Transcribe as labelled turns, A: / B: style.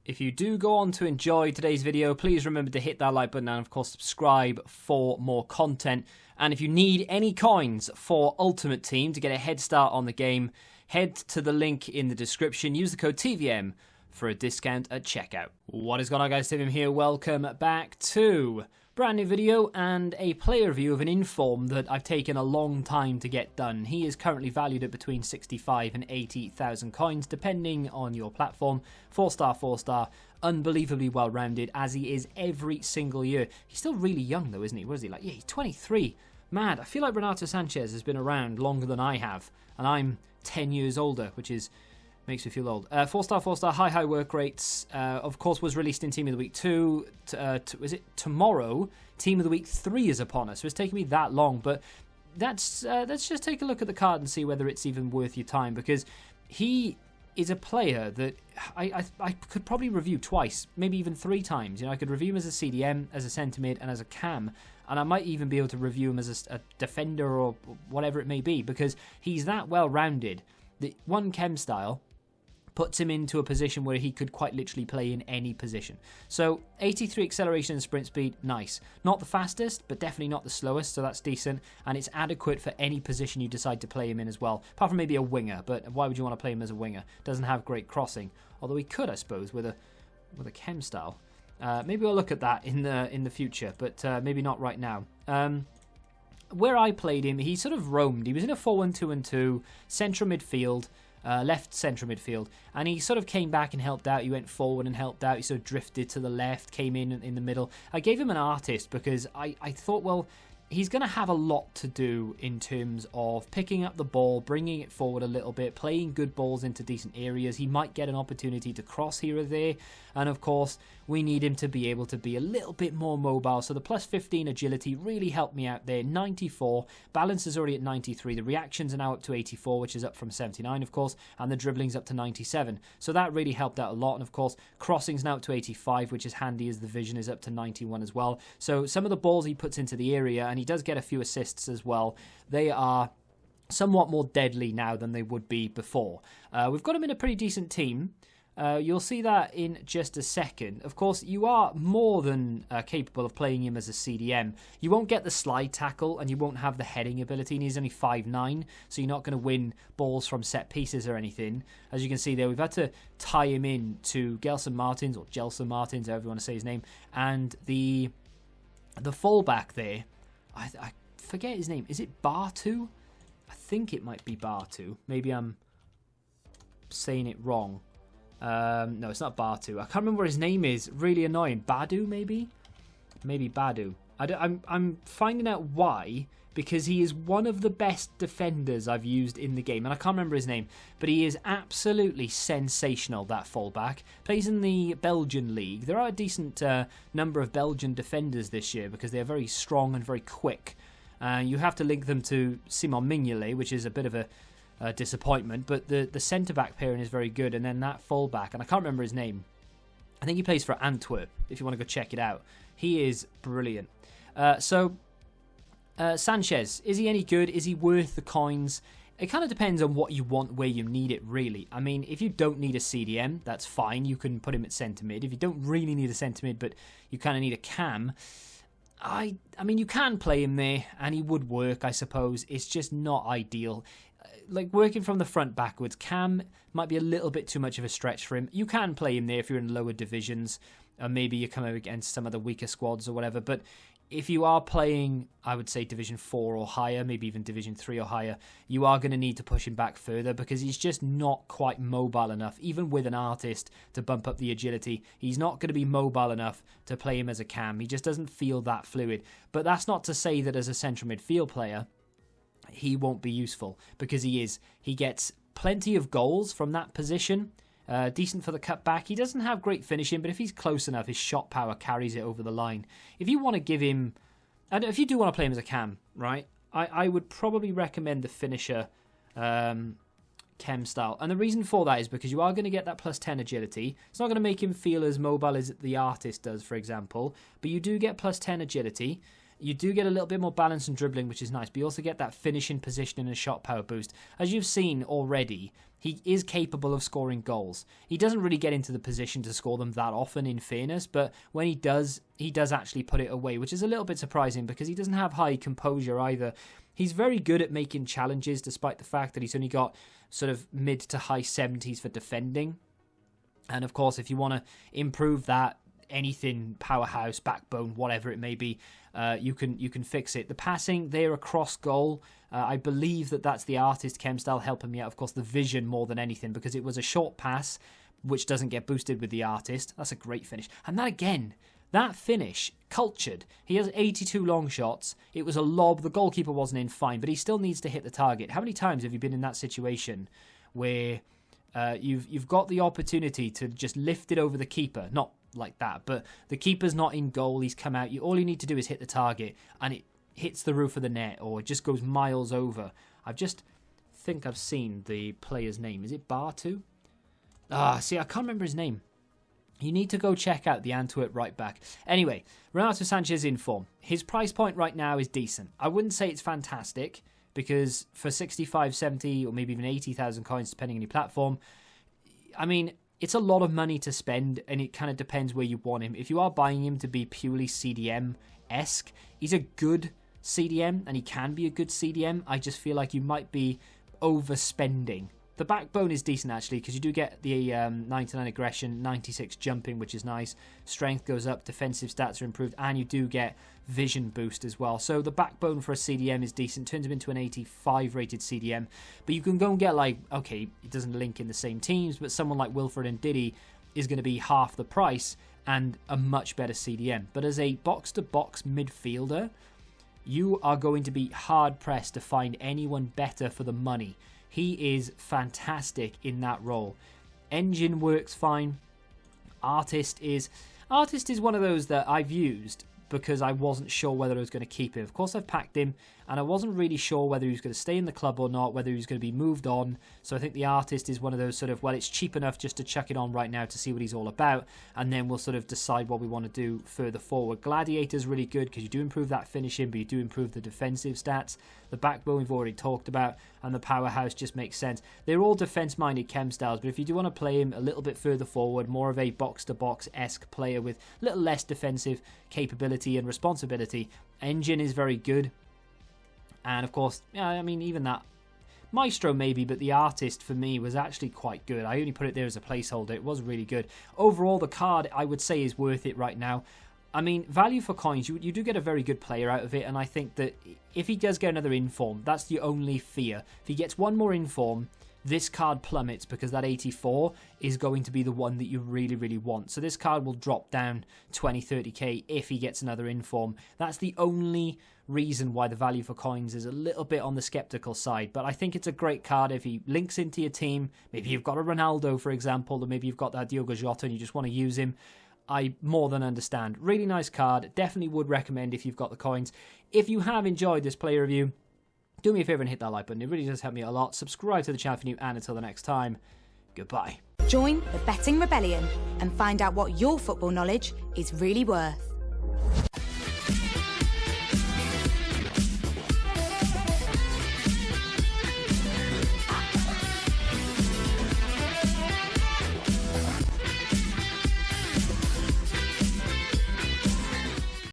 A: If you do go on to enjoy today's video, please remember to hit that like button and of course subscribe for more content. And if you need any coins for Ultimate Team to get a head start on the game, head to the link in the description. Use the code TVM for a discount at checkout. What is going on, guys? Tim here. Welcome back to brand new video and a player review of an inform that I've taken a long time to get done. He is currently valued at between 65 and 80,000 coins, depending on your platform. 4-star, 4-star, unbelievably well-rounded, as he is every single year. He's still really young, though, isn't he? What is he like? Yeah, he's 23. Mad. I feel like Renato Sanches has been around longer than I have, and I'm 10 years older, which is makes me feel old. 4-star, 4-star, high work rates. Of course, was released in Team of the Week 2. Is it tomorrow? Team of the Week 3 is upon us. So it's taken me that long. But let's just take a look at the card and see whether it's even worth your time. Because he is a player that I could probably review twice, maybe even 3 times. You know, I could review him as a CDM, as a centre mid, and as a cam. And I might even be able to review him as a defender or whatever it may be. Because he's that well-rounded that one chem style puts him into a position where he could quite literally play in any position. So 83 acceleration and sprint speed, nice. Not the fastest, but definitely not the slowest, so that's decent. And it's adequate for any position you decide to play him in as well. Apart from maybe a winger, but why would you want to play him as a winger? Doesn't have great crossing. Although he could, I suppose, with a chem style. Maybe we'll look at that in the future, but maybe not right now. Where I played him, he sort of roamed. He was in a 4-1-2-2, central midfield, left central midfield, and he sort of came back and helped out. He went forward and helped out. He sort of drifted to the left, came in the middle. I gave him an artist because I thought, well, he's going to have a lot to do in terms of picking up the ball, bringing it forward a little bit, playing good balls into decent areas. He might get an opportunity to cross here or there. And of course, we need him to be able to be a little bit more mobile. So the plus 15 agility really helped me out there. 94. Balance is already at 93. The reactions are now up to 84, which is up from 79, of course. And the dribbling's up to 97. So that really helped out a lot. And of course, crossing's now up to 85, which is handy as the vision is up to 91 as well. So some of the balls he puts into the area, and he does get a few assists as well, they are somewhat more deadly now than they would be before. We've got him in a pretty decent team. You'll see that in just a second. Of course, you are more than capable of playing him as a CDM. You won't get the slide tackle and you won't have the heading ability, and he's only 5'9", so you're not going to win balls from set pieces or anything. As you can see there, we've had to tie him in to Gelson Martins, or Gelson Martins, however you want to say his name, and the fullback there, I forget his name. Is it Bartu? I think it might be Bartu. Maybe I'm saying it wrong. No, it's not Bartu. I can't remember what his name is. Really annoying. Badu, maybe? Maybe Badu. I'm finding out why, because he is one of the best defenders I've used in the game. And I can't remember his name, but he is absolutely sensational, that fullback. Plays in the Belgian league. There are a decent number of Belgian defenders this year because they're very strong and very quick. You have to link them to Simon Mignolet, which is a bit of a disappointment, but the centre-back pairing is very good, and then that full-back, and I can't remember his name. I think he plays for Antwerp, if you want to go check it out. He is brilliant. Sanchez, is he any good? Is he worth the coins? It kind of depends on what you want, where you need it, really. I mean, if you don't need a CDM, that's fine. You can put him at centre-mid. If you don't really need a centre-mid, but you kind of need a cam, I mean, you can play him there, and he would work, I suppose. It's just not ideal. Like, working from the front backwards, cam might be a little bit too much of a stretch for him. You can play him there if you're in lower divisions, or maybe you're coming against some of the weaker squads or whatever. But if you are playing, I would say, Division 4 or higher, maybe even Division 3 or higher, you are going to need to push him back further because he's just not quite mobile enough, even with an artist, to bump up the agility. He's not going to be mobile enough to play him as a cam. He just doesn't feel that fluid. But that's not to say that as a central midfield player, he won't be useful, because he is. He gets plenty of goals from that position. Decent for the cutback. He doesn't have great finishing, but if he's close enough, his shot power carries it over the line. If you want to give him, and if you do want to play him as a cam, right, I would probably recommend the finisher chem style. And the reason for that is because you are going to get that plus 10 agility. It's not going to make him feel as mobile as the artist does, for example, but you do get plus 10 agility. You do get a little bit more balance and dribbling, which is nice, but you also get that finishing position and a shot power boost. As you've seen already, he is capable of scoring goals. He doesn't really get into the position to score them that often, in fairness, but when he does actually put it away, which is a little bit surprising because he doesn't have high composure either. He's very good at making challenges, despite the fact that he's only got sort of mid to high 70s for defending. And of course, if you want to improve that, anything powerhouse, backbone, whatever it may be, you can fix it. The passing, they're across goal. I believe that's the artist chem style helping me out. Of course, the vision more than anything, because it was a short pass, which doesn't get boosted with the artist. That's a great finish. And that again, that finish, cultured. He has 82 long shots. It was a lob. The goalkeeper wasn't in, fine, but he still needs to hit the target. How many times have you been in that situation where you've got the opportunity to just lift it over the keeper? Not like that, but the keeper's not in goal, he's come out, all you need to do is hit the target and it hits the roof of the net, or it just goes miles over. Think I've seen the player's name. Is it Bartu? See, I can't remember his name. You need to go check out the Antwerp right back. Anyway, Renato Sanches in form. His price point right now is decent. I wouldn't say it's fantastic, because for 65, 70, or maybe even 80,000 coins, depending on your platform, I mean, it's a lot of money to spend, and it kind of depends where you want him. If you are buying him to be purely CDM-esque, he's a good CDM, and he can be a good CDM. I just feel like you might be overspending. The backbone is decent, actually, because you do get the 99 aggression, 96 jumping, which is nice. Strength goes up, defensive stats are improved, and you do get vision boost as well. So the backbone for a CDM is decent, turns him into an 85 rated CDM. But you can go and get, like, okay, it doesn't link in the same teams, but someone like Wilfred and Diddy is going to be half the price and a much better CDM. But as a box-to-box midfielder, you are going to be hard-pressed to find anyone better for the money. He is fantastic in that role. Engine works fine. Artist is one of those that I've used because I wasn't sure whether I was going to keep him. Of course, I've packed him, and I wasn't really sure whether he was going to stay in the club or not, whether he was going to be moved on. So I think the artist is one of those sort of, well, it's cheap enough just to chuck it on right now to see what he's all about, and then we'll sort of decide what we want to do further forward. Gladiator's really good because you do improve that finishing, but you do improve the defensive stats. The backbone we've already talked about, and the powerhouse just makes sense. They're all defense-minded chem styles, but if you do want to play him a little bit further forward, more of a box-to-box-esque player with a little less defensive capability and responsibility, Engine is very good. And of course, yeah, I mean, even that Maestro maybe, but the artist for me was actually quite good. I only put it there as a placeholder. It was really good. Overall, the card I would say is worth it right now. I mean, value for coins, you do get a very good player out of it, and I think that if he does get another inform, that's the only fear. If he gets one more inform, this card plummets because that 84 is going to be the one that you really, really want. So this card will drop down 20, 30k if he gets another inform. That's the only reason why the value for coins is a little bit on the skeptical side. But I think it's a great card if he links into your team. Maybe you've got a Ronaldo, for example, or maybe you've got that Diogo Jota and you just want to use him. I more than understand. Really nice card. Definitely would recommend if you've got the coins. If you have enjoyed this play review, do me a favour and hit that like button. It really does help me a lot. Subscribe to the channel if you're new, and until the next time, goodbye.
B: Join the Betting Rebellion and find out what your football knowledge is really worth.